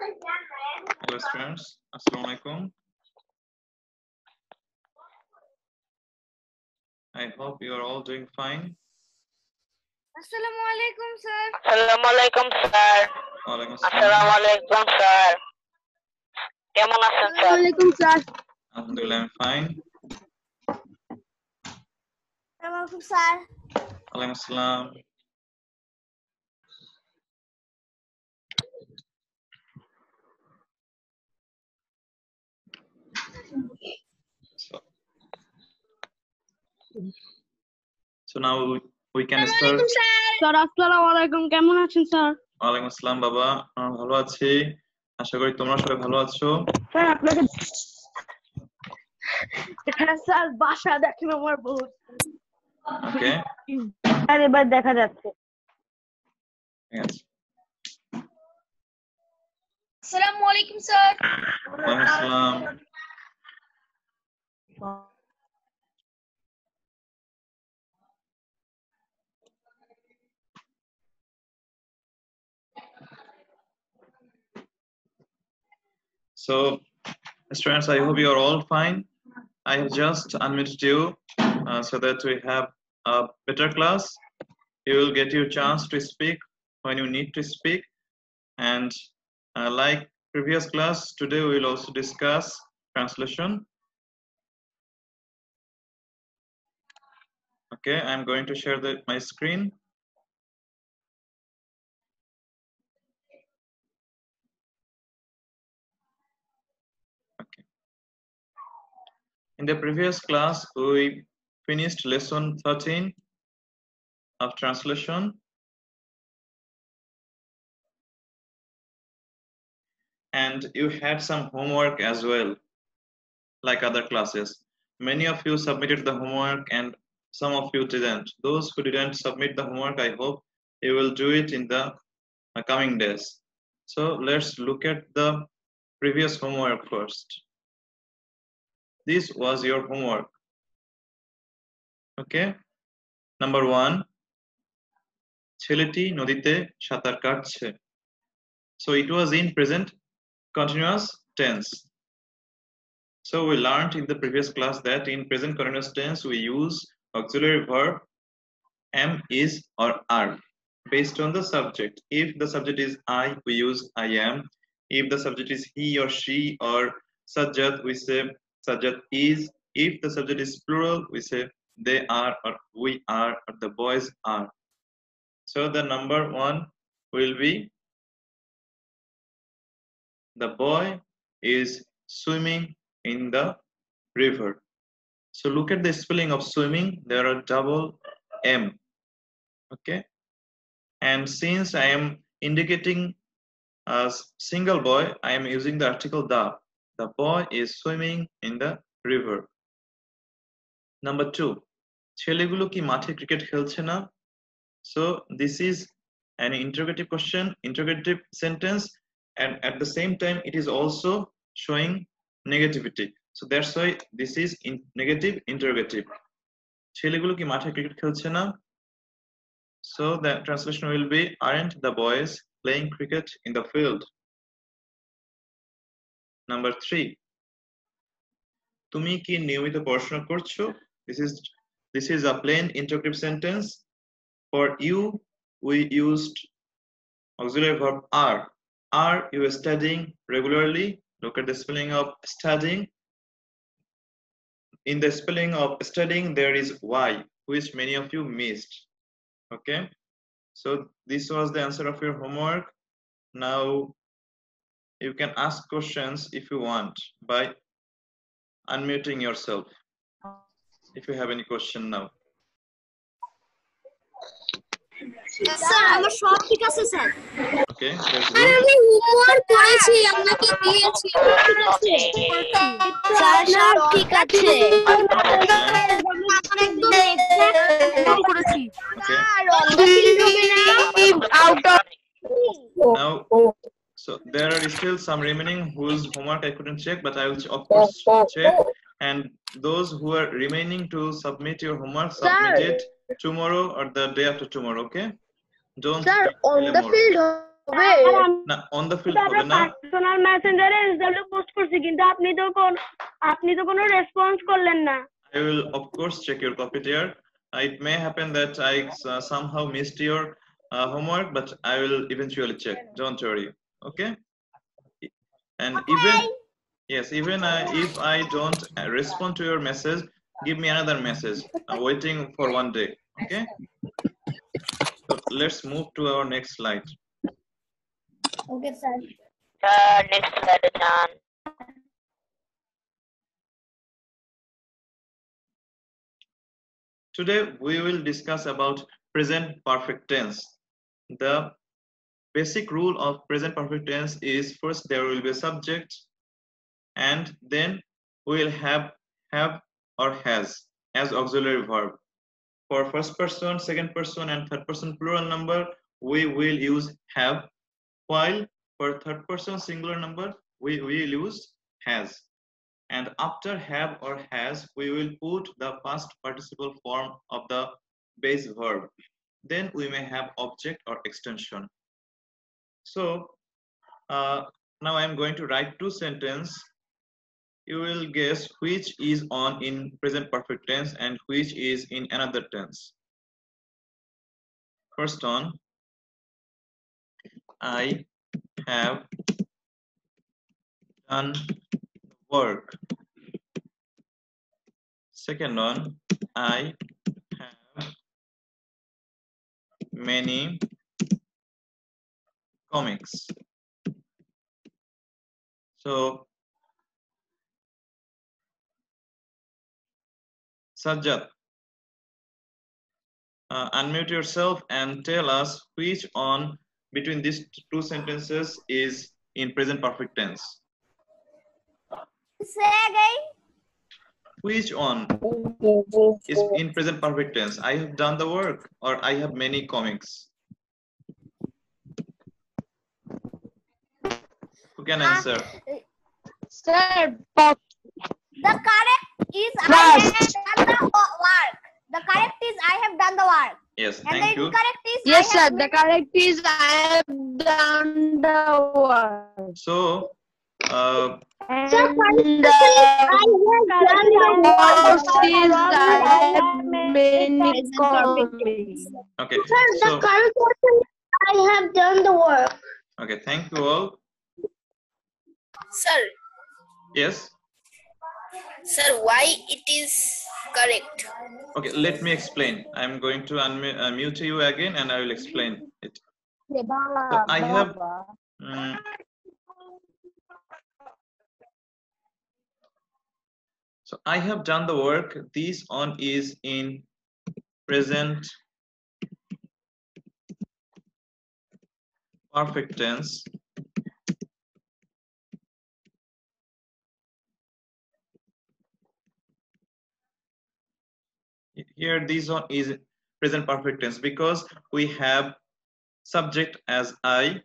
Hello students, Assalamu alaikum. I hope you are all doing fine. Assalamu alaikum, sir. আসসালামু আলাইকুম sir. Walaikum আসসালামু assalam. আলাইকুম sir. কেমন আছেন sir? Alaikum, sir. Alhamdulillah, I'm fine. Alaikum, sir. Walaikum assalam. So now we can start. Sir, assalamu alaikum. কেমন আছেন sir? Walaikum assalam বাবা, ভালো আছি। আশা করি তোমরা সবাই ভালো আছো। স্যার আপনাকে স্যার বাসা দেখেন আমার বহুত। Okay. স্যার এবার দেখা যাচ্ছে। Yes. আসসালামু আলাইকুম sir. Walaikum assalam. So, students, I hope you are all fine. I have just unmuted you so that we have a better class. You will get your chance to speak when you need to speak. And like previous class, today we will also discuss translation. Okay, I'm going to share my screen. Okay. In the previous class, we finished lesson 13 of translation. And you had some homework as well, like other classes. Many of you submitted the homework and some of you didn't. Those who didn't submit the homework, I hope you will do it in the coming days. So let's look at the previous homework first. This was your homework. Okay. Number 1. ছেলেটি নদীতে সাঁতার কাটছে. So it was in present continuous tense. So we learned in the previous class that in present continuous tense we use auxiliary verb am, is or are based on the subject. If the subject is I, we use I am. If the subject is he or she or Sajjad, we say Sajjad is. If the subject is plural, we say they are or we are or the boys are. So the number 1 will be the boy is swimming in the river. So look at the spelling of swimming. There are double M. Okay. And since I am indicating a single boy, I am using the article the. The boy is swimming in the river. Number 2. ছেলেগুলো কি মাঠে cricket খেলছে না? So this is an interrogative question, interrogative sentence, and at the same time it is also showing negativity. So that's why this is in negative interrogative. ছেলেগুলো কি মাঠে cricket খেলছে না? So the translation will be, aren't the boys playing cricket in the field? Number 3. তুমি কি নিয়মিত পড়াশোনা করছো? This is a plain interrogative sentence. For you, we used auxiliary verb are. Are you studying regularly? Look at the spelling of studying. In the spelling of studying, there is Y, which many of you missed. Okay, so this was the answer of your homework. Now you can ask questions if you want by unmuting yourself. If you have any question now. Sir আমার সব ঠিক আছে sir. Okay, that's sir good. আমি homework করেছি, আপনাকে দিয়েছি। Sir সব ঠিক আছে। একদম একদম করেছি। স্যার অন্ধ ফিল্ড হবে না? Out of. Now, so there are still some remaining whose homework I couldn't check, but I will of course check. And those who are remaining to submit your homework, submit it tomorrow or the day after tomorrow. Okay? Don't sir delay on the more. Field না on the field হবে না। Personal মেসেঞ্জারে result post করছি কিন্তু আপনি তো কোনো response করলেন না। I will of course check your copy there. It may happen that I somehow missed your homework, but I will eventually check. Don't worry. Okay. And even yes, even if I don't respond to your message, give me another message. I'm waiting for one day. Okay. So let's move to our next slide. Okay, sir. Next slide done. Today we will discuss about present perfect tense. The basic rule of present perfect tense is first there will be a subject and then we will have or has as auxiliary verb. For first person, second person and third person plural number we will use have, while for third person singular number we will use has. And after have or has we will put the past participle form of the base verb. Then we may have object or extension. So now I am going to write two sentences. You will guess which is on in present perfect tense and which is in another tense. First one, I have done work. Second one, I have many comics. So Sajjad, unmute yourself and tell us which on between these two sentences is in present perfect tense. Say again. Which one is in present perfect tense? I have done the work or I have many comics? Who can answer? Sir, the correct is I have done the work. The correct is I have done the work. Yes, And thank the you. incorrect is Yes, I sir. have The correct is I have done the work. So And the false is I have many comics. okay, Sir, so the correct person I have done the work. okay, thank you all. Sir, Yes, sir, why it is correct? okay, let me explain. I'm going to unmute you again and I will explain it. So I have so I have done the work. This on is in present perfect tense. Here this one is present perfect tense because we have subject as I,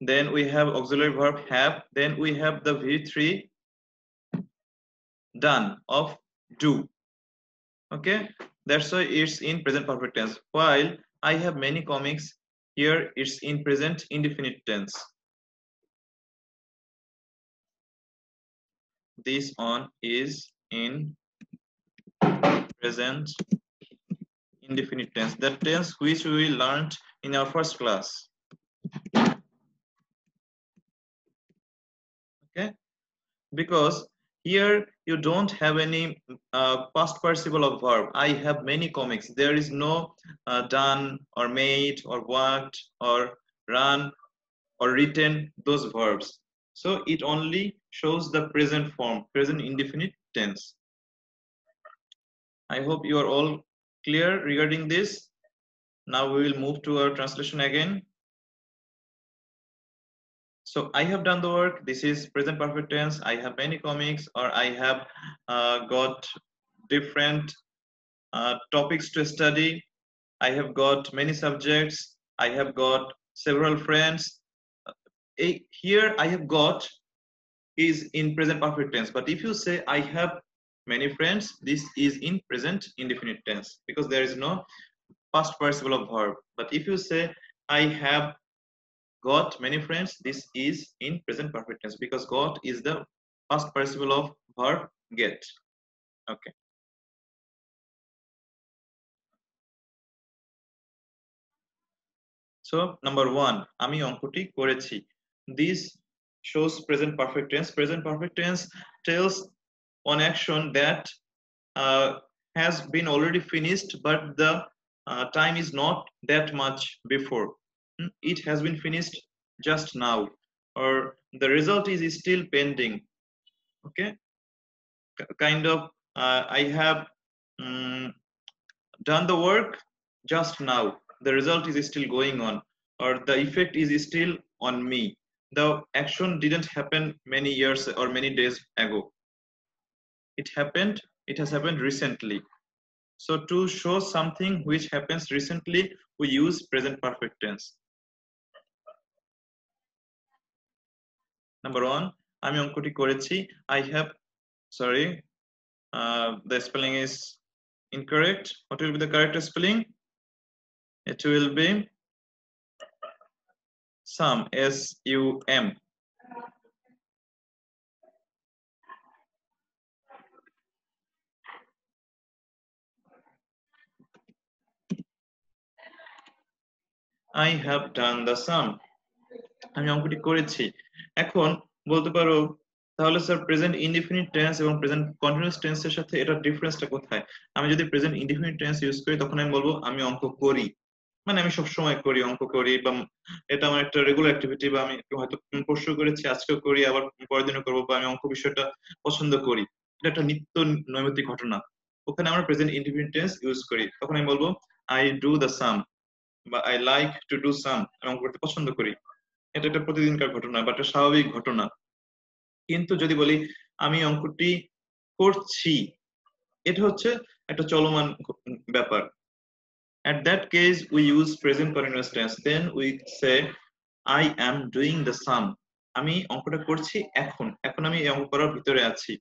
then we have auxiliary verb have, then we have the V3 done of do. Okay, that's why it's in present perfect tense. While I have many comics, here it's in present indefinite tense. This on is in present indefinite tense, that tense which we learned in our first class. Okay, because here you don't have any past participle of verb. I have many comics. There is no done or made or worked or run or written, those verbs. So it only shows the present form, present indefinite tense. I hope you are all clear regarding this. Now we will move to our translation again. So I have done the work. This is present perfect tense. I have many comics, or I have got different topics to study. I have got many subjects. I have got several friends. Here I have got is in present perfect tense. But if you say I have many friends, this is in present indefinite tense because there is no past participle of verb. But if you say I have got many friends. This is in present perfect tense because got is the past participle of verb get. Okay. So number 1, আমি অঙ্কটি করেছি. This shows present perfect tense. Present perfect tense tells an action that has been already finished, but the time is not that much before. It has been finished just now, or the result is still pending. Okay, kind of I have done the work just now, the result is still going on, or the effect is still on me. The action didn't happen many years or many days ago. It has happened recently. So to show something which happens recently, we use present perfect tense. Number 1, আমি অঙ্কটি করেছি. I have, sorry, the spelling is incorrect. What will be the correct spelling? It will be sum, S-U-M. I have done the sum. আমি অঙ্কটি করেছি. এখন বলতে পারো তাহলে স্যার প্রেজেন্ট ইনডিফিনিট টেন্স এবং প্রেজেন্ট কন্টিনিউয়াস টেন্সের সাথে এটার ডিফারেন্সটা কোথায়? আমি যদি প্রেজেন্ট ইনডিফিনিট টেন্স ইউজ করি তখন আমি বলবো আমি অঙ্ক করি, মানে আমি সব সময় করি, অঙ্ক করি, বা এটা আমার একটা রেগুলার অ্যাক্টিভিটি, বা আমি হয়তো পরশু করেছি আজকেও করি আবার পরের দিনও করবো, বা আমি অঙ্ক বিষয়টা পছন্দ করি, এটা একটা নিত্য নৈমিত্তিক ঘটনা। ওখানে আমরা প্রেজেন্ট ইনডিফিনিট টেন্স ইউজ করি, তখন আমি বলবো আই ডু দ্য সাম বা আই লাইক টু ডু সাম, আমি অঙ্ক করতে পছন্দ করি। এটা একটা প্রতিদিনকার ঘটনা বা একটা স্বাভাবিক ঘটনা। কিন্তু যদি বলি আমি অঙ্কটি করছি, এটা হচ্ছে একটা চলমান ব্যাপার। At that case we use present continuous tense. Then we say I am doing the sum. আমি অঙ্কটা করছি এখন, এখন আমি এই অঙ্ক করার ভিতরে আছি,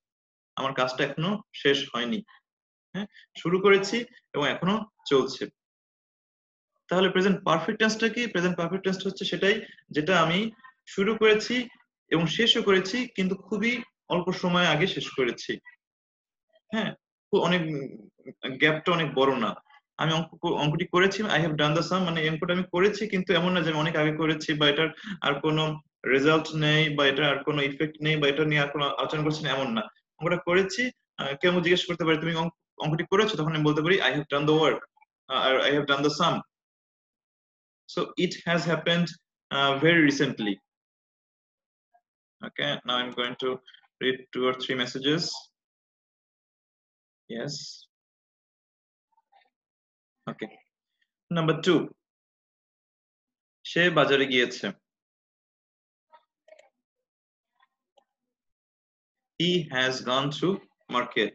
আমার কাজটা এখনো শেষ হয়নি, হ্যাঁ শুরু করেছি এবং এখনো চলছে। তাহলে প্রেজেন্ট পারফেক্ট টেন্সটা কি? প্রেজেন্ট পারফেক্ট টেন্স হচ্ছে সেটাই যেটা আমি শুরু করেছি এবং শেষও করেছি, কিন্তু খুবই অল্প সময় আগে শেষ করেছি। হ্যাঁ, অনেক গ্যাপটা অনেক বড় না। আমি অঙ্কটি করেছি, আই হ্যাভ ডান দ্য সাম, মানে অঙ্কটা আমি করেছি কিন্তু এমন না যে আমি অনেক আগে করেছি বা এটার আর কোনো রেজাল্ট নেই বা এটা আর কোনো ইফেক্ট নেই বা এটা নিয়ে আর কোনো আলোচনা করছি না, এমন না। অঙ্কটা করেছি, কেউ জিজ্ঞেস করতে পারে তুমি অঙ্কটি করেছো, তখন আমি বলতে পারি I have done the work, I have done the some. So it has happened very recently. Okay, now I'm going to read 2 or 3 messages. Yes. Okay. Number 2. সে বাজারে গিয়েছে. He has gone to market.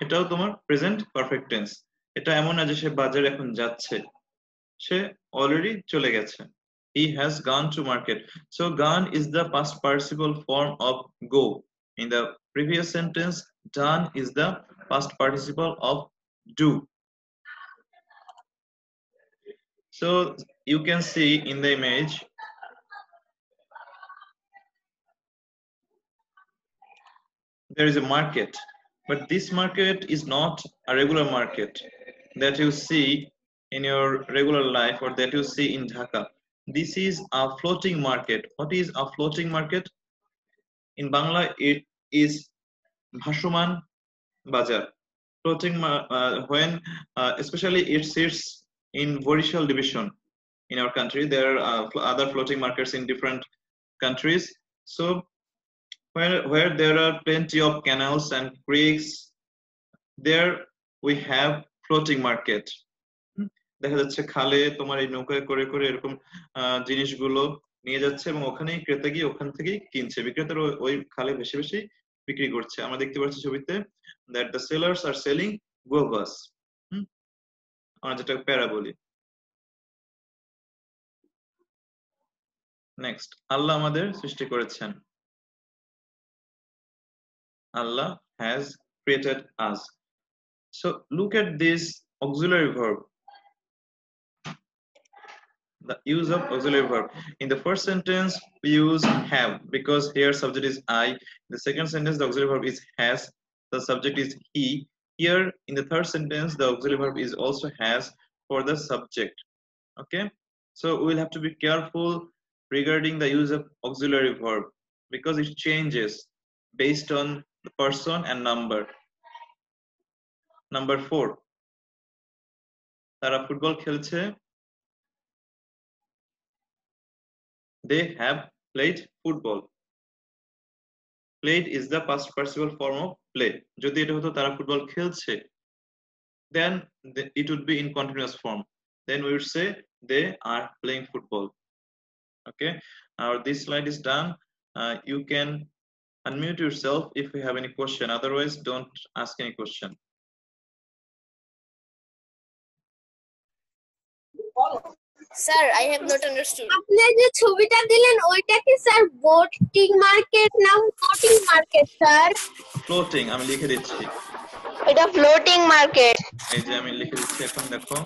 এটাও তোমার present perfect tense. এটা এমন না যে সে বাজারে এখন যাচ্ছে, সে অলরেডি চলে গেছে। He has gone to market. So gone is the past participle form of go. In the previous sentence, done is the past participle of do. So you can see in the image there is a market, but this market is not a regular market that you see in your regular life or that you see in Dhaka. This is a floating market. What is a floating market? In Bangla it is bhashoman bazar. Floating when especially it sits in Borishal division in our country. There are other floating markets in different countries. So where there are plenty of canals and creeks, there we have floating market. দেখা যাচ্ছে খালে তোমার এই নৌকায় করে করে এরকম জিনিসগুলো নিয়ে যাচ্ছে এবং ওখানেই ক্রেতা গিয়ে ওখান থেকেই কিনছে, বিক্রেতারা ওই খালে ভেসে ভেসে বিক্রি করছে। আমরা দেখতে পাচ্ছি ছবিতে that the sellers are selling guavas, আমরা যেটা প্যারা বলি। নেক্সট, আল্লাহ আমাদের সৃষ্টি করেছেন। Allah has created us. So look at this auxiliary verb. The use of auxiliary verb. In the first sentence, we use have because here subject is I. In the second sentence, the auxiliary verb is has. The subject is he. Here, in the third sentence, the auxiliary verb is also has for the subject. Okay, so we'll have to be careful regarding the use of auxiliary verb because it changes based on the person and number. Number 4, তারা football খেলছে. They have played football. Played is the past participle form of play. যদি এটা হতো তারা football খেলছে, then it would be in continuous form. Then we would say they are playing football. Okay, now this slide is done. You can unmute yourself if you have any question. Otherwise, don't ask any question. Sir, I have not understood. আপনি যে ছবিটা দিলেন ওইটা কি sir boating market না floating market sir? Floating আমি লিখে দিচ্ছি, এটা ফ্লোটিং মার্কেট। এই যে আমি লিখে দিচ্ছি, এখন দেখো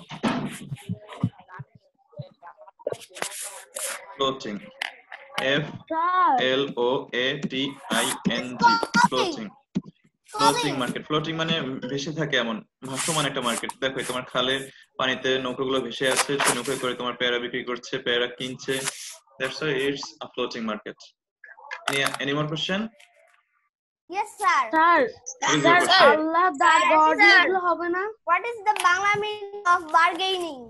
floating, FLOATING, floating. Floating market, floating মানে ভেসে থাকে এমন, ভাসমান একটা মার্কেট। দেখো তোমার খালের পানিতে নৌকাগুলো ভেসে আছে, সেই নৌকায় করে তোমার পেয়ারা বিক্রি করছে, পেয়ারা কিনছে। That's why it's a floating market. Any more question? Yes sir. Sir What is your question? Allah the god এগুলো হবে না? What is the Bangla meaning of bargaining?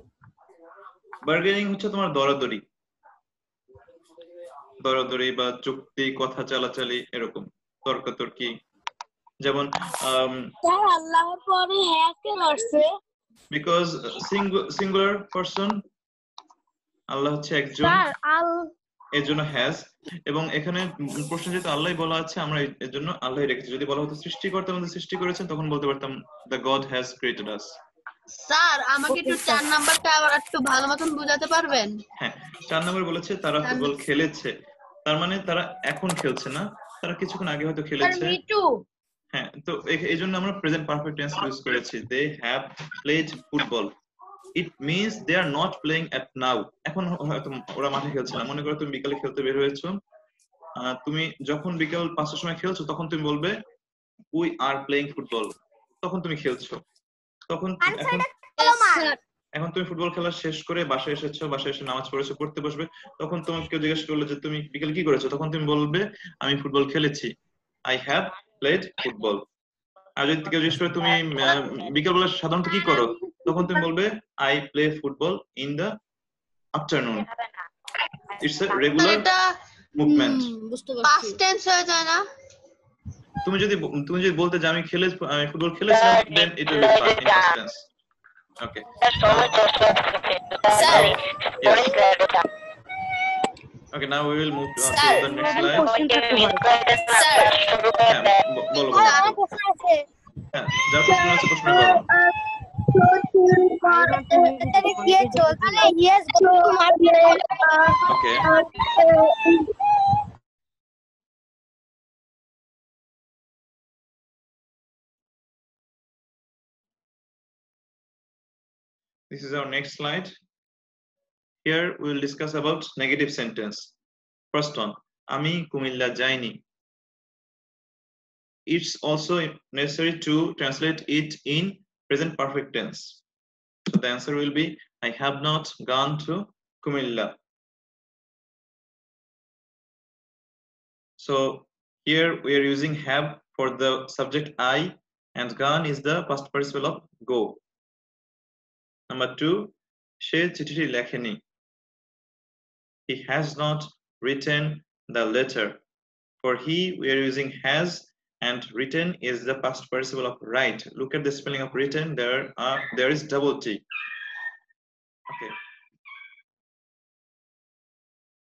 Bargaining হচ্ছে তোমার দরাদরি, দরাদরি বা চুক্তি, কথা চালাচালি, এরকম তর্কাতর্কি। যেমন স্যার আল্লাহর পরে হ্যাঁ কেন আসছে? বিকজ সিঙ্গুলার পারসন, আল্লাহ হচ্ছে একজন, স্যার এর জন্য হ্যাজ। এবং এখানে প্রশ্ন যেহেতু আল্লাহই বলা আছে, আমরা এর জন্য আল্লাহই রেখেছি। যদি বলা হতো সৃষ্টিকর্তা আমাদের সৃষ্টি করেছেন, তখন বলতে পারতাম the god has created us. Sir আমাকে একটু 4 নাম্বারটা আবার একটু ভালো মতন বোঝাতে পারবেন? হ্যাঁ, 4 নম্বর বলেছে তারা ফুটবল খেলেছে, তার মানে তারা এখন খেলছে না, তারা কিছুক্ষণ আগে হয়তো খেলেছে। হ্যাঁ, তো এই জন্য আমরা প্রেজেন্ট পারফেক্ট টেন্স ইউজ করেছি। They have played football. It means they are not playing at now. এখন হয়তো ওরা মাঠে খেলছে না। মনে করো তুমি বিকালে খেলতে বের হয়েছো, তুমি যখন বিকাল 5টার সময় খেলছো, তখন তুমি বলবে উই আর প্লেইং ফুটবল, তখন তুমি খেলছো। তখন এখন তুমি ফুটবল খেলা শেষ করে বাসায় এসেছো, বাসায় এসে নামাজ পড়েছো, পড়তে বসবে, তখন তোমাকে কেউ জিজ্ঞেস করলো যে তুমি বিকেল কি করেছো, তখন তুমি বলবে আমি ফুটবল খেলেছি, আই হ্যাভ প্লেড ফুটবল। আর যদি কেউ জিজ্ঞেস করে তুমি বিকেলবেলা সাধারণত কি করো, তখন তুমি বলবে I play football in the afternoon. It's a regular movement. Past tense হয়ে যায় না? তুমি যদি বলতে যে আমি ফুটবল খেলেছিলাম, then it will be past in past tense. Okay. Sorry. Yes. Okay, now we will move to the next slide. Sir. বলো বলো। হ্যাঁ, যার প্রশ্ন আছে প্রশ্ন করো। Okay. This is our next slide. Here we will discuss about negative sentence. First one, আমি কুমিল্লা যাইনি. It's also necessary to translate it in present perfect tense. So the answer will be I have not gone to Kumilla. So here we are using have for the subject I, and gone is the past participle of go. Number 2, সে চিঠিটি লেখেনি. He has not written the letter. For he, we are using has, and written is the past participle of write. Look at the spelling of written. There is double T. Okay.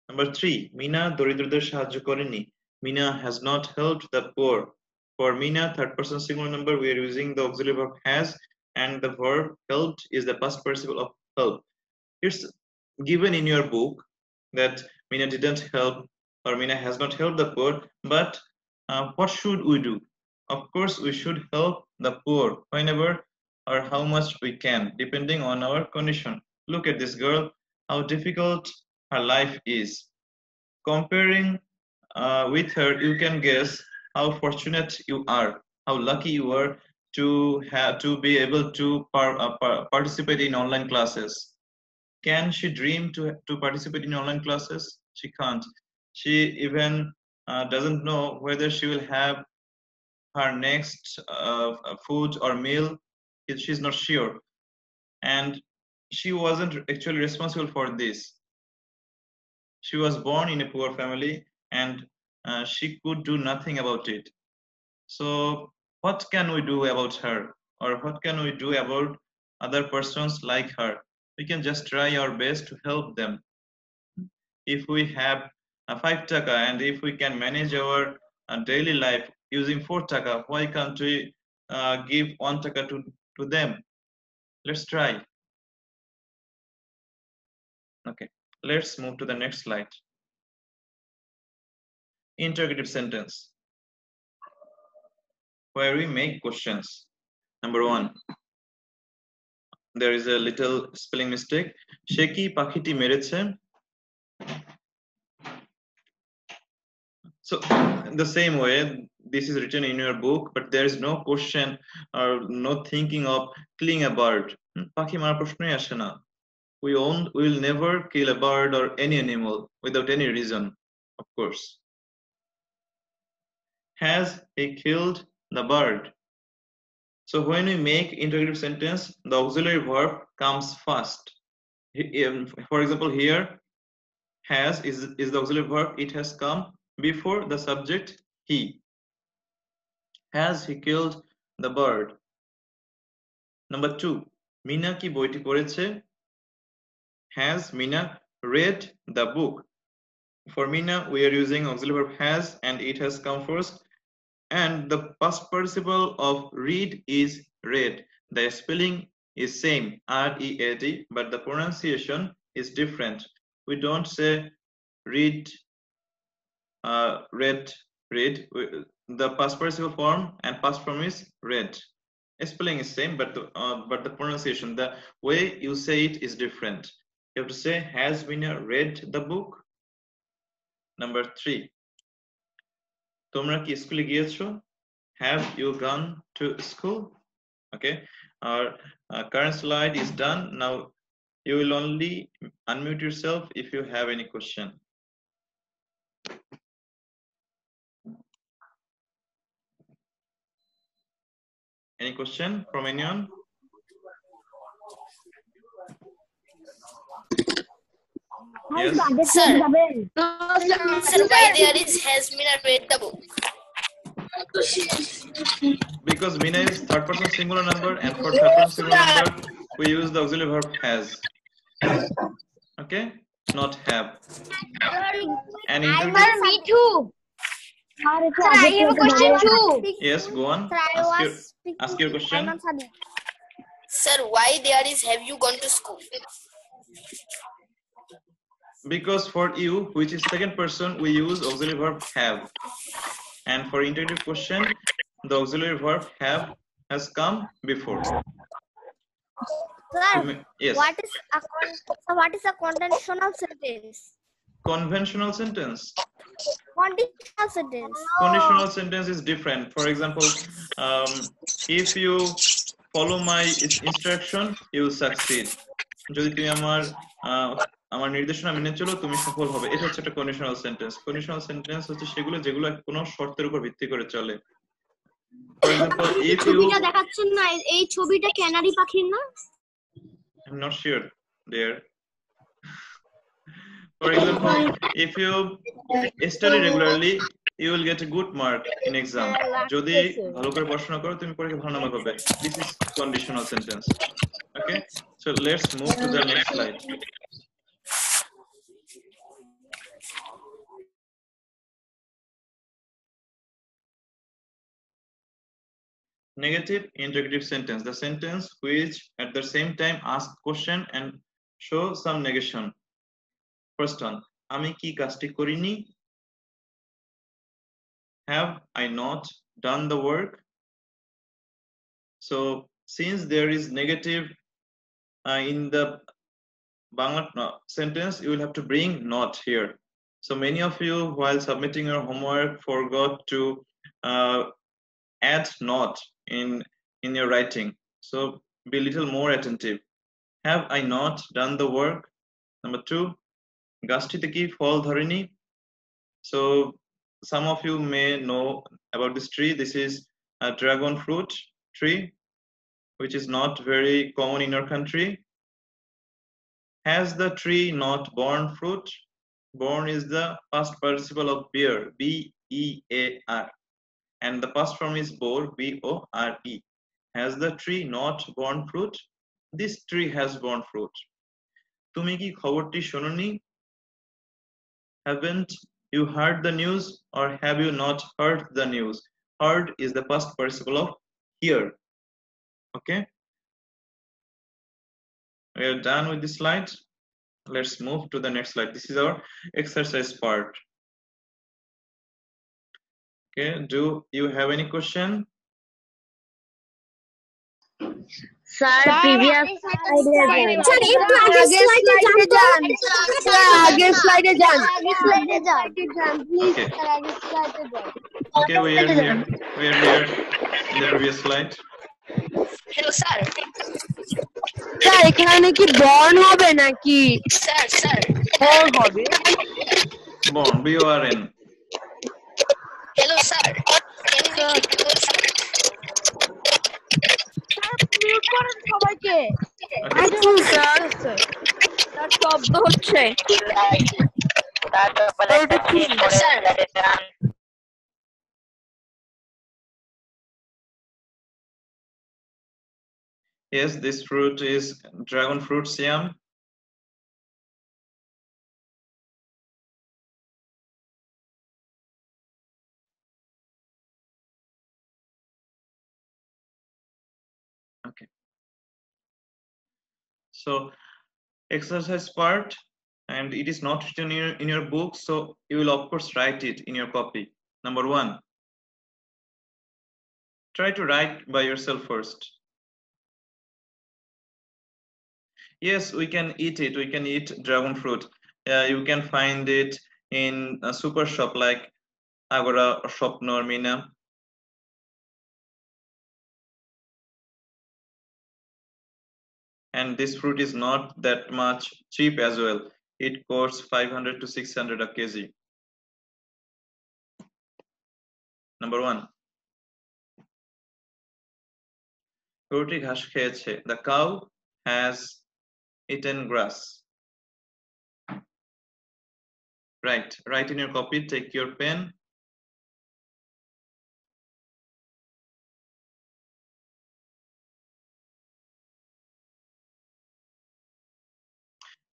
Number 3, Mina দরিদ্রদের সাহায্য করেনি. Mina has not helped the poor. For Mina, third person singular number, we are using the auxiliary verb has, and the verb helped is the past participle of help. It's given in your book that Mina didn't help, or Mina has not helped the poor, but what should we do? Of course, we should help the poor whenever or how much we can, depending on our condition. Look at this girl. how difficult her life is. Comparing with her, you can guess how fortunate you are, how lucky you are to have to be able to participate in online classes. Can she dream to participate in online classes? She can't. She even doesn't know whether she will have her next food or meal. She's not sure. And she wasn't actually responsible for this. She was born in a poor family and she could do nothing about it. So, what can we do about her? Or what can we do about other persons like her? We can just try our best to help them. If we have a 5 taka and if we can manage our daily life using 4 taka, why can't we give 1 taka to them? Let's try. Okay, let's move to the next slide. Interrogative sentence, where we make questions. Number 1, there is a little spelling mistake. She ki pakhiti mereche. So the same way, this is written in your book, but there is no question or no thinking of killing a bird. Pakhi mara prashnoi ashe na. We will never kill a bird or any animal without any reason, of course. Has he killed the bird? So when we make interrogative sentence, the auxiliary verb comes first. For example, here, has is the auxiliary verb. It has come before the subject he. Has he killed the bird? Number 2, Mina ki boiti poreche? Has Mina read the book? For Mina, we are using auxiliary verb has and it has come first. And the past participle of read is read. The spelling is same, R-E-A-D, but the pronunciation is different. We don't say read, read, read. The past participle form and past form is read. Spelling is same, but the pronunciation, the way you say it is different. You have to say, has Mina read the book? Number 3, তোমরা কি স্কুলে গিয়েছো? Have you gone to school? Okay, our current slide is done. Now you will only unmute yourself if you have any question. Any question from anyone? Yes. Sir. Sir, why there is has Mina read the book? Because Mina is third person singular number, and for third person singular number we use the auxiliary verb has. Okay, not have. And Me too. Sir, I have a question too. Yes, go on. Ask your question. Sir, why there is have you gone to school? Because for you, which is second person, we use auxiliary verb have. And for interrogative question, the auxiliary verb have has come before. Sir, yes. What is a conditional sentence? Conventional sentence. Conditional sentence. Conditional sentence is different. For example, if you follow my instruction, you will succeed. যদি তুমি আমার নির্দেশনা মেনে চলো, তুমি সফল হবে। এটা হচ্ছে একটা কন্ডিশনাল সেন্টেন্স। কন্ডিশনাল সেন্টেন্স হচ্ছে সেগুলো যেগুলো কোনো শর্তের উপর ভিত্তি করে চলে। ফর এক্সাম্পল, if you ছবিটা দেখাচ্ছেন না, এই ছবিটা ক্যানারি পাখির না? I'm not sure dear. For example, if you study regularly, you will get a good mark in exam. যদি ভালো করে পড়াশোনা করো, তুমি পরীক্ষায় ভালো নাম্বার পাবে। This is conditional sentence. Okay, so let's move to the next slide. Negative interrogative sentence, the sentence which at the same time ask question and show some negation. First one, আমি কি কাজটি করিনি? Have I not done the work? So since there is negative in the Bangla sentence, you will have to bring not here. So many of you, while submitting your homework, forgot to add not in your writing. So be a little more attentive. Have I not done the work? Number 2, গাছটিতে কি ফল ধরেনি? So some of you may know about this tree. This is a dragon fruit tree, which is not very common in our country. Has the tree not borne fruit? Born is the past participle of bear, B-E-A-R, and the past form is bore, B-O-R-E. Has the tree not borne fruit? This tree has borne fruit. তুমি কি খবরটি শোনোনি? Haven't you heard the news, or have you not heard the news? Heard is the past participle of hear. Okay, we are done with this slide. Let's move to the next slide. This is our exercise part. Okay, do you have any question? Sir, previous Okay, we are here in the previous slide. Hello, sir. Sir এখানে কি বর্ণ হবে নাকি Sir, sir. বর্ণ হবে? Born, B-O-R-N. Hello, sir. Can you make it closer? Mute করেন সবাইকে। Okay. আচ্ছা স্যার, স্যার শব্দ হচ্ছে। Yes, this fruit is dragon fruit, Siam. Okay. So exercise part, and it is not written in your book, so you will of course write it in your copy. Number 1, try to write by yourself first. Yes, we can eat it. We can eat dragon fruit. You can find it in a super shop like Agora or Shop Normina. And this fruit is not that much cheap as well. It costs 500 to 600 a kg. Number 1, গরুটি ঘাস খেয়েছে. The cow has eaten grass. Write in your copy. Take your pen.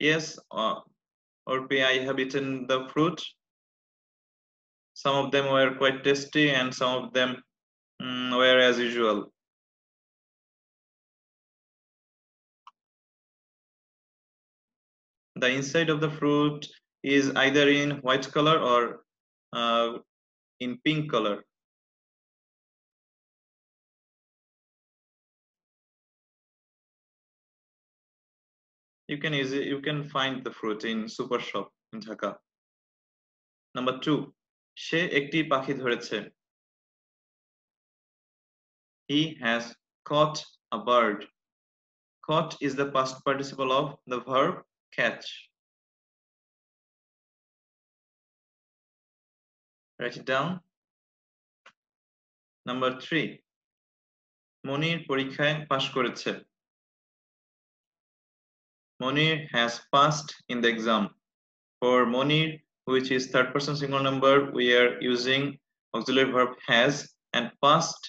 Yes, Orpi, I have eaten the fruit. Some of them were quite tasty, and some of them were as usual. The inside of the fruit is either in white color or in pink color. You can find the fruit in super shop in Dhaka. Number 2, সে একটি পাখি ধরেছে. He has caught a bird. Caught is the past participle of the verb catch. Write it down. Number 3, মনির পরীক্ষায় পাশ করেছে. Monir has passed in the exam. For Monir, which is third person singular number, we are using auxiliary verb has, and passed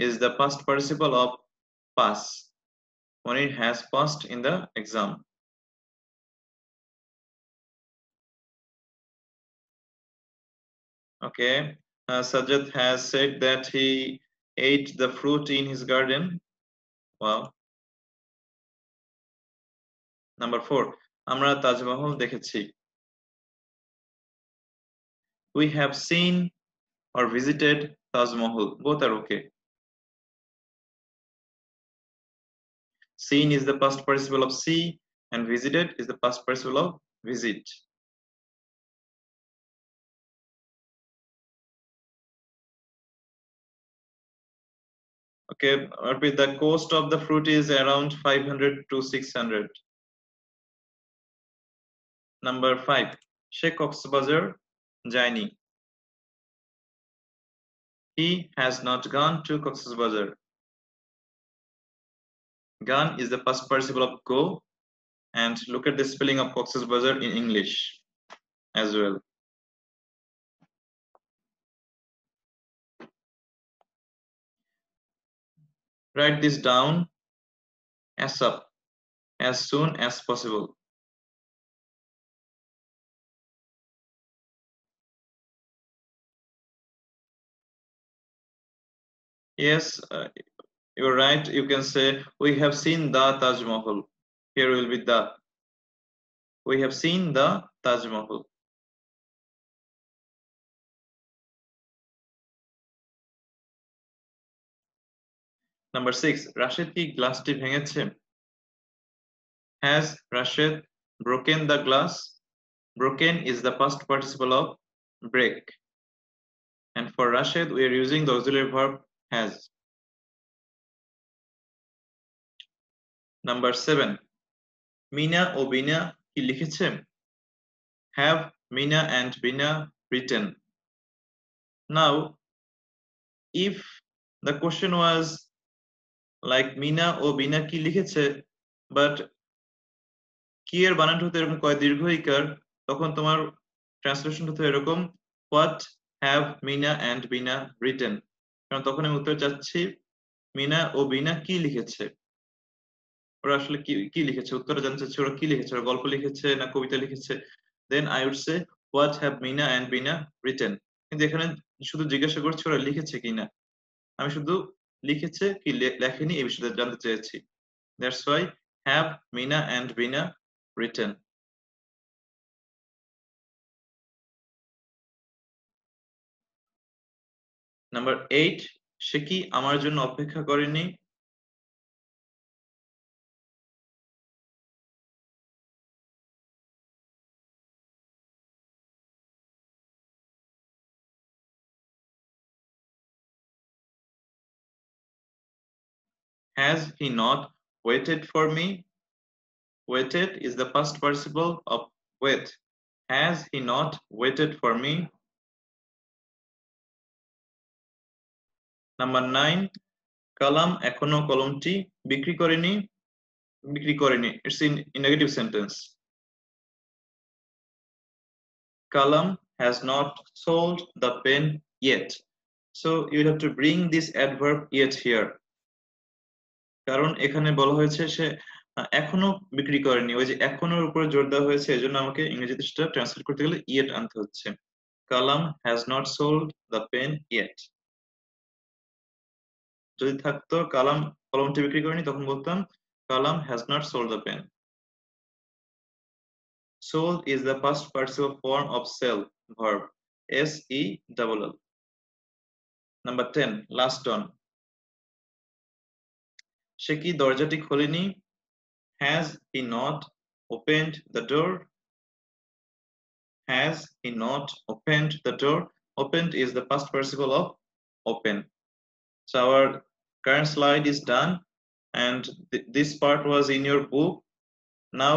is the past participle of pass. Monir has passed in the exam. Okay, Sajjad has said that he ate the fruit in his garden. Wow. Number 4, আমরা তাজমহল দেখেছি. We have seen or visited Taj Mahal. Both are okay. Seen is the past participle of see, and visited is the past participle of visit. Okay, with the cost of the fruit is around 500 to 600. Number 5, she Coxbazar Jaini. He has not gone to Cox's Bazar. Gone is the past participle of go, and look at the spelling of Cox's Bazar in English as well. Write this down ASAP, as soon as possible. Yes, you're right. You can say, we have seen the Taj Mahal. Here will be the. We have seen the Taj Mahal. Number 6, Rashed কি গ্লাসটি ভেঙেছে? Has Rashid broken the glass? Broken is the past participle of break. And for Rashid, we are using the auxiliary verb has. Number 7, Mina ও বিনা কি লিখেছে? Have Mina and Bina written? Now, if the question was like Mina ও বিনা কি লিখেছে, but কি এর বানানটা হতো এরকম কয় দীর্ঘ ইকার, তখন তোমার ট্রান্সলেশন হতো এরকম, what have Mina and Bina written? কারণ তখন আমি উত্তর চাচ্ছি মিনা ও বিনা কি লিখেছে, ওরা আসলে কি লিখেছে, উত্তরটা জানতে চাচ্ছি ওরা কি লিখেছে, ওরা গল্প লিখেছে না কবিতা লিখেছে। Then I would say what have Mina and Bina written? কিন্তু এখানে শুধু জিজ্ঞাসা করছি ওরা লিখেছে কিনা, আমি শুধু লিখেছে কি লেখেনি এই বিষয়টা জানতে চেয়েছি। That's why have Mina and Bina written. Number 8, সে কি আমার জন্য অপেক্ষা করেনি? Has he not waited for me? Waited is the past participle of wait. Has he not waited for me? Number 9, কালাম এখনো কলমটি বিক্রি করেনি। বিক্রি করেনি, it's in negative sentence. Kalam has not sold the pen yet. So you have to bring this adverb yet here. কারণ এখানে বলা হয়েছে সে এখনো বিক্রি করেনি, ওই যে এখনোর উপরে জোর দেওয়া হয়েছে, এজন্য আমাকে ইংরেজিতে সেটা ট্রান্সলেট করতে গেলে yet আনতে হচ্ছে। Kalam has not sold the pen yet. যদি থাকতো কালাম কলমটি বিক্রি করেনি তখন বলতাম কালাম has not sold the pen. Sold is the past participle form of sell verb, S-E-L-L. Number 10, last one. সে কি দরজাটি খোলেনি? Has he not opened the door? Has he not opened the door? Opened is the past participle of open. So our current slide is done, and this part was in your book. Now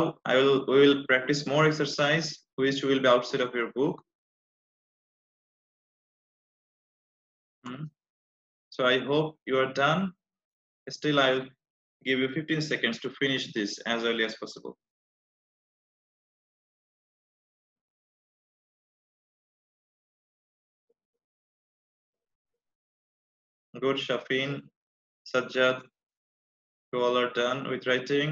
we will practice more exercise which will be outside of your book. So I hope you are done. Still, I'll give you 15 seconds to finish this as early as possible. Good, Shafin, Sajjad, you all are done with writing.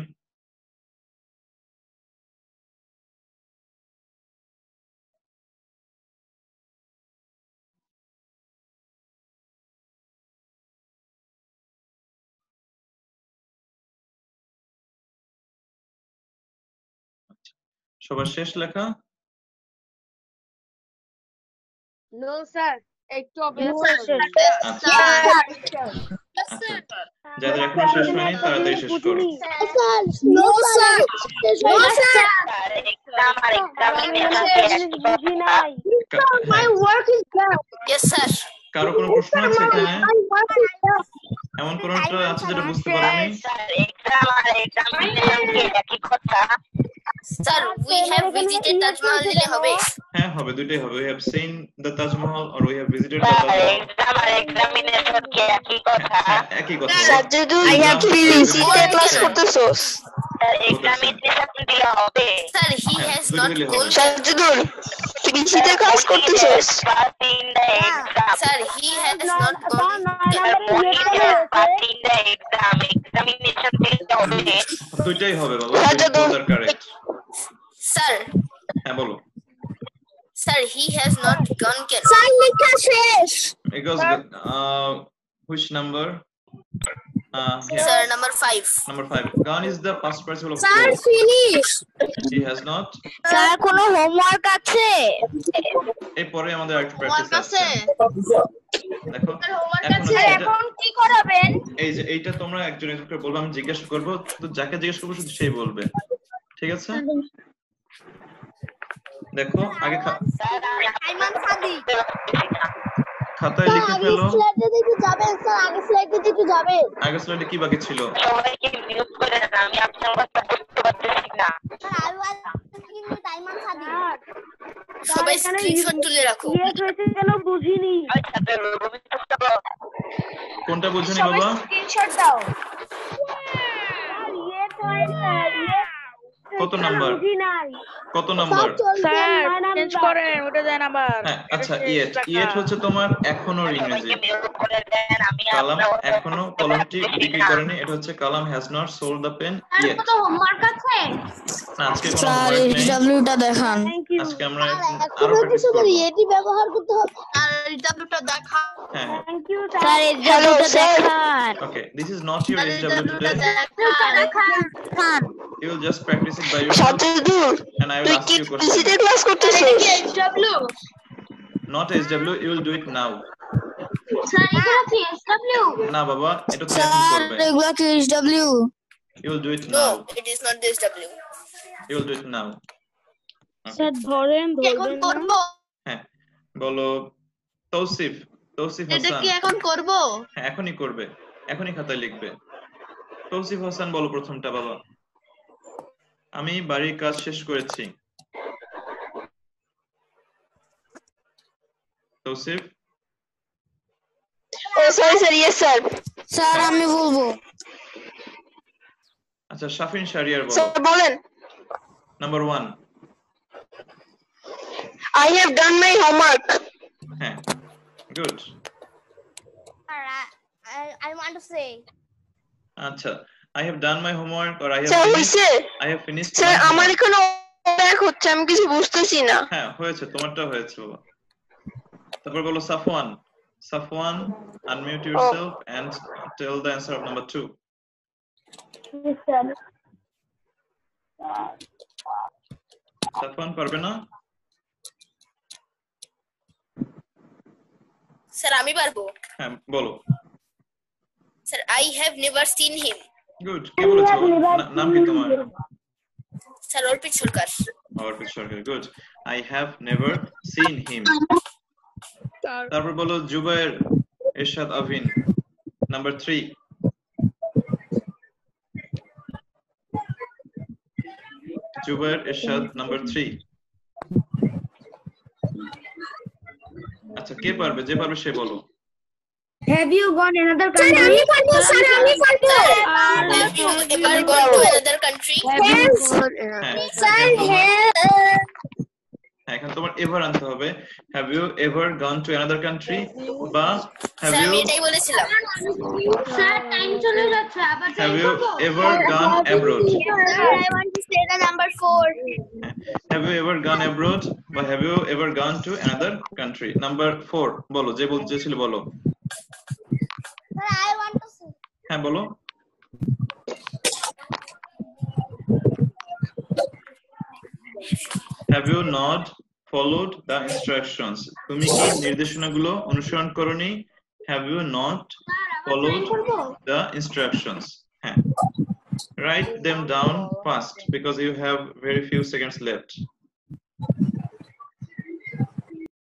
সবার শেষ লেখা? No, sir. একটু অপেক্ষা করুন। আচ্ছা আচ্ছা যাদের এখনো শেষ হয়নি তাড়াতাড়ি শেষ করো No, sir. No, sir. My work is done. Yes, sir. কারো কোনো প্রশ্ন আছে এখানে এমন কোনটা আছে যেটা বুঝতে পারোনি Sir, we have visited Taj Mahal দিলে হবে? হ্যাঁ হবে দুইটাই হবে we have seen the Taj Mahal or we have visited the Taj Mahal হ্যাঁ, একই কথা I have visited class করতেছস Sir, he has not gone. Sajjudur বিসিতে ক্লাস করতেছস Sir, he has not gone. দুইটাই হবে বাবা আচ্ছা, তো- both are correct Sir, হ্যাঁ বলো sir, he has not gone. Sir, লেখা শেষ। because which number here Sir, number 5. number 5 gone is the past participle of Sir, go finish. he has not sir কোনো হোমওয়ার্ক আছে? এই পরে আমাদের আরেকটু হোমওয়ার্ক প্র্যাকটিস আছে আছে দেখো এখন এখন কি করাবেন? এই যে এইটা তোমরা একজন একজন করে বলবে আমি জিজ্ঞেস করব তো যাকে জিজ্ঞেস করব শুধু সেই বলবে ঠিক আছে দেখো আগে আইমান সাদি। খাতায় লিখে ফেলো স্লাইডে একটু যাবেন স্যার, আগে স্লাইডে একটু যাবেন। আগে স্লাইডে কি বাকি ছিল sir I was thinking with Aiman Sadi. সবাই স্ক্রিনশট তুলে রাখো। কেন বুঝিনি? কোনটা বুঝুনি বাবা স্ক্রিনশট দাও। কত নাম্বার কত নাম্বার স্যার চেঞ্জ করেন, ওটা দেন আবার। হ্যাঁ আচ্ছা ইয়েট হচ্ছে তোমার এখনো ইংরেজি কালাম এখনো কলমটি বিক্রি করেনি এটা হচ্ছে Kalam has not sold the pen yet কত হোমওয়ার্ক আছে? না আজকে কোনো হোমওয়ার্ক নেই ডাব্লিউটা দেখান আজকে আমরা আরো প্র্যাকটিস করব এটি ব্যবহার করতে হবে। আর ডাব্লিউটা দেখা হ্যাঁ থ্যাংক ইউ স্যার, এই ডাব্লিউটা দেখান। okay this is not your SW today দেখান। you will just practice it by yourself Sajjudur and I will তুই ask কি you questions বিসিতে ক্লাস করতেছস W not SW you will do it now sir এগুলো কি SW? না বাবা এটা তুমি এখন স্যার করবে এগুলা কি W you will do it No, now it is not this W. you will do it now sir ধরেন এখন ধরবেন করব হ্যাঁ বলো তৌসিফ এটা হাসান কি এখন করব হ্যাঁ এখনই করবে এখনই খাতায় লিখবে তৌসিফ হাসান বলো প্রথমটা বাবা আমি বাড়ির কাজ শেষ করেছি তৌসিফ ও sorry sir yes sir sir আমি বলবো আচ্ছা শাফিন শারিয়ার বলো স্যার বলেন number 1 I have done my homework হ্যাঁ good I want to say আচ্ছা I have done my homework or sir হইছে I have finished sir my আমার homework. এখানে ব্যাক হচ্ছে আমি কিছু বুঝতেছি না হ্যাঁ হয়েছে তোমারটা হয়েছে বাবা তারপর বলো Safwan unmute yourself and tell the answer of number 2 Safwan পারবে না Sir, আমি পারবো। হ্যাঁ বলো Sir, I have never seen him. Good কে বলেছো নাম কি তোমার Sir, Arpit Sarkar. Arpit Sarkar good I have never seen him তারপর বলো জুবায়ের এরশাদ আভিন নাম্বার 3 জুবায়ের এরশাদ নাম্বার 3 আচ্ছা কে পারবে যে পারবে সে বলো Have you gone another country? Sir আমি পারবো স্যার আমি পারবো। Have you ever gone to another country? Sir হ্যাঁ এখন তোমার এভার আনতে হবে have you ever gone to another country বা হ্যাভ Sir, ইউ আমি এটাই বলেছিলাম। স্যার টাইম চলে যাচ্ছে আবার have you ever gone abroad I want to say the number 4. Have you ever gone abroad বা have you ever gone to another country number 4 বলো যে বলতে ছিল বলো Sir, I want to say. হ্যাঁ বলো have you not followed the instructions. তুমি কি নির্দেশনাগুলো অনুসরণ করনি? Have you not followed the instructions? হ্যাঁ। Write them down fast because you have very few seconds left.